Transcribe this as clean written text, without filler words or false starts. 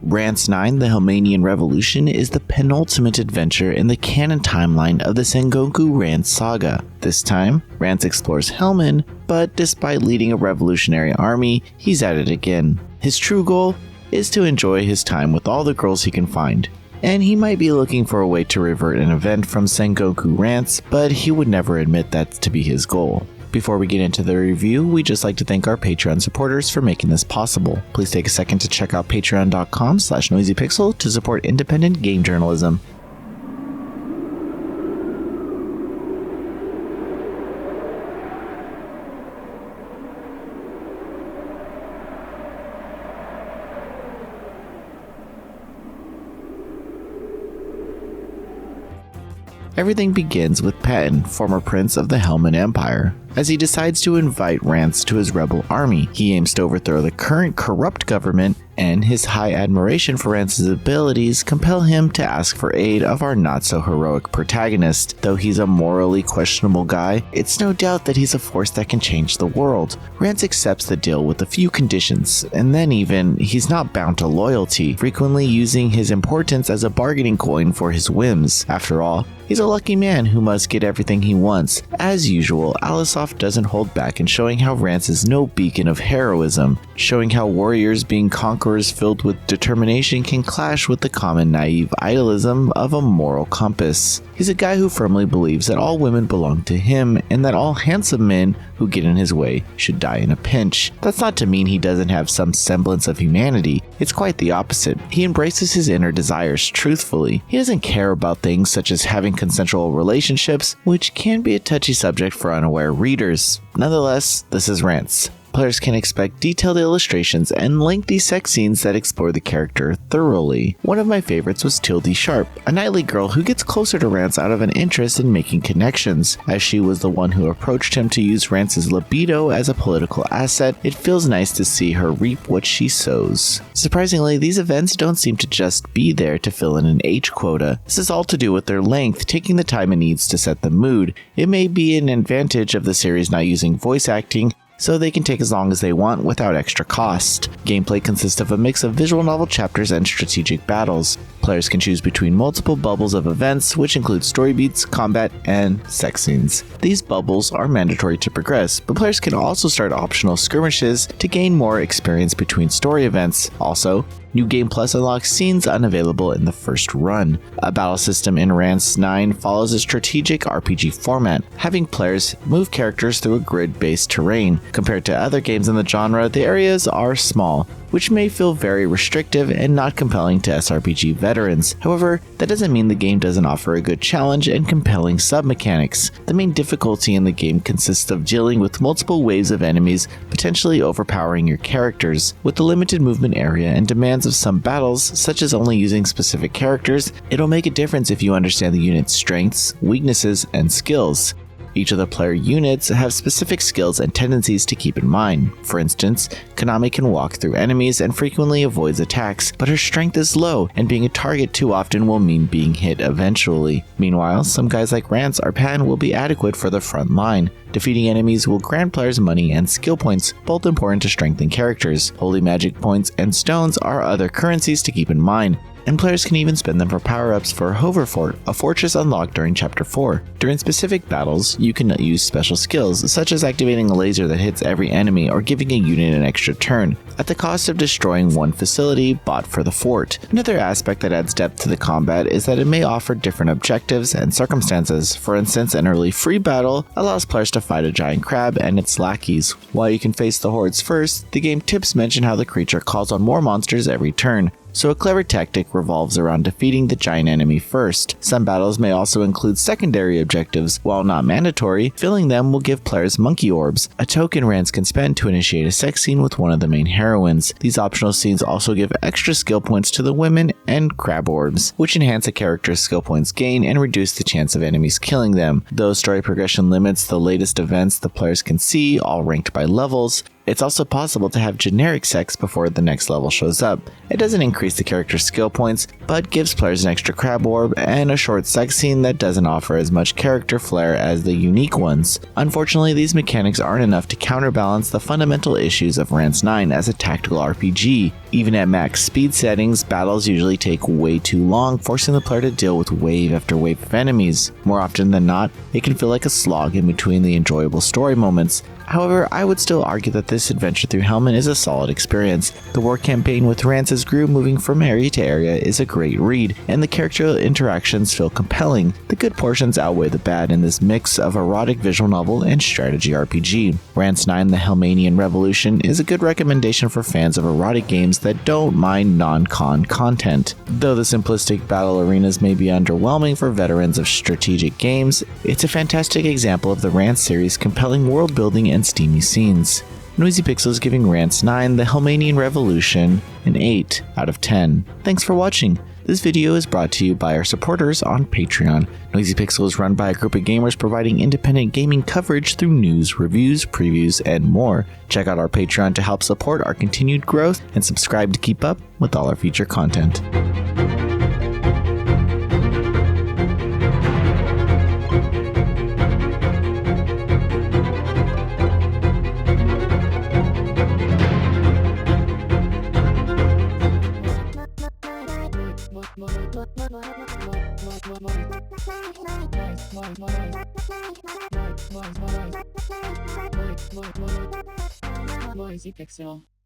Rance 9: The Helmanian Revolution is the penultimate adventure in the canon timeline of the Sengoku Rance saga. This time, Rance explores Helman, but despite leading a revolutionary army, he's at it again. His true goal is to enjoy his time with all the girls he can find. And he might be looking for a way to revert an event from Sengoku Rance, but he would never admit that to be his goal. Before we get into the review, we'd just like to thank our Patreon supporters for making this possible. Please take a second to check out patreon.com/noisypixel to support independent game journalism. Everything begins with Patton, former prince of the Helman Empire. As he decides to invite Rance to his rebel army, he aims to overthrow the current corrupt government, and his high admiration for Rance's abilities compel him to ask for aid of our not-so-heroic protagonist. Though he's a morally questionable guy, it's no doubt that he's a force that can change the world. Rance accepts the deal with a few conditions, and then even, he's not bound to loyalty, frequently using his importance as a bargaining coin for his whims. After all, he's a lucky man who must get everything he wants. As usual, Alisoft doesn't hold back in showing how Rance is no beacon of heroism, showing how warriors being conquerors filled with determination can clash with the common naive idealism of a moral compass. He's a guy who firmly believes that all women belong to him and that all handsome men who get in his way should die in a pinch. That's not to mean he doesn't have some semblance of humanity. It's quite the opposite. He embraces his inner desires truthfully. He doesn't care about things such as having consensual relationships, which can be a touchy subject for unaware readers. Nonetheless, this is Rance. Players can expect detailed illustrations and lengthy sex scenes that explore the character thoroughly. One of my favorites was Tildy Sharp, a knightly girl who gets closer to Rance out of an interest in making connections. As she was the one who approached him to use Rance's libido as a political asset, it feels nice to see her reap what she sows. Surprisingly, these events don't seem to just be there to fill in an age quota. This is all to do with their length, taking the time it needs to set the mood. It may be an advantage of the series not using voice acting, so they can take as long as they want without extra cost. Gameplay consists of a mix of visual novel chapters and strategic battles. Players can choose between multiple bubbles of events, which include story beats, combat, and sex scenes. These bubbles are mandatory to progress, but players can also start optional skirmishes to gain more experience between story events. Also, New Game Plus unlocks scenes unavailable in the first run. A battle system in Rance 9 follows a strategic RPG format, having players move characters through a grid-based terrain. Compared to other games in the genre, the areas are small, which may feel very restrictive and not compelling to SRPG veterans. However, that doesn't mean the game doesn't offer a good challenge and compelling sub-mechanics. The main difficulty in the game consists of dealing with multiple waves of enemies, potentially overpowering your characters. With the limited movement area and demands of some battles, such as only using specific characters, it'll make a difference if you understand the unit's strengths, weaknesses, and skills. Each of the player units have specific skills and tendencies to keep in mind. For instance, Konami can walk through enemies and frequently avoids attacks, but her strength is low, and being a target too often will mean being hit eventually. Meanwhile, some guys like Rance or Pan will be adequate for the front line. Defeating enemies will grant players money and skill points, both important to strengthen characters. Holy magic points and stones are other currencies to keep in mind, and players can even spend them for power-ups for Hoverfort, a fortress unlocked during Chapter 4. During specific battles, you can use special skills, such as activating a laser that hits every enemy or giving a unit an extra turn, at the cost of destroying one facility bought for the fort. Another aspect that adds depth to the combat is that it may offer different objectives and circumstances. For instance, an early free battle allows players to fight a giant crab and its lackeys. While you can face the hordes first, the game tips mention how the creature calls on more monsters every turn, so a clever tactic revolves around defeating the giant enemy first. Some battles may also include secondary objectives. While not mandatory, filling them will give players monkey orbs, a token Rance can spend to initiate a sex scene with one of the main heroines. These optional scenes also give extra skill points to the women and crab orbs, which enhance a character's skill points gain and reduce the chance of enemies killing them. Though story progression limits the latest events the players can see, all ranked by levels, it's also possible to have generic sex before the next level shows up. It doesn't increase the character's skill points, but gives players an extra crab orb and a short sex scene that doesn't offer as much character flair as the unique ones. Unfortunately, these mechanics aren't enough to counterbalance the fundamental issues of Rance 9 as a tactical RPG. Even at max speed settings, battles usually take way too long, forcing the player to deal with wave after wave of enemies. More often than not, it can feel like a slog in between the enjoyable story moments. However, I would still argue that this adventure through Helman is a solid experience. The war campaign with Rance's crew moving from area to area is a great read, and the character interactions feel compelling. The good portions outweigh the bad in this mix of erotic visual novel and strategy RPG. Rance 9: The Helmanian Revolution is a good recommendation for fans of erotic games that don't mind non-con content. Though the simplistic battle arenas may be underwhelming for veterans of strategic games, it's a fantastic example of the Rance series' compelling world building and steamy scenes. Noisy Pixels giving Rance 9: The Helmanian Revolution an 8 out of 10. Thanks for watching. This video is brought to you by our supporters on Patreon. Noisy Pixel is run by a group of gamers providing independent gaming coverage through news, reviews, previews, and more. Check out our Patreon to help support our continued growth and subscribe to keep up with all our future content. Noisy Pixel.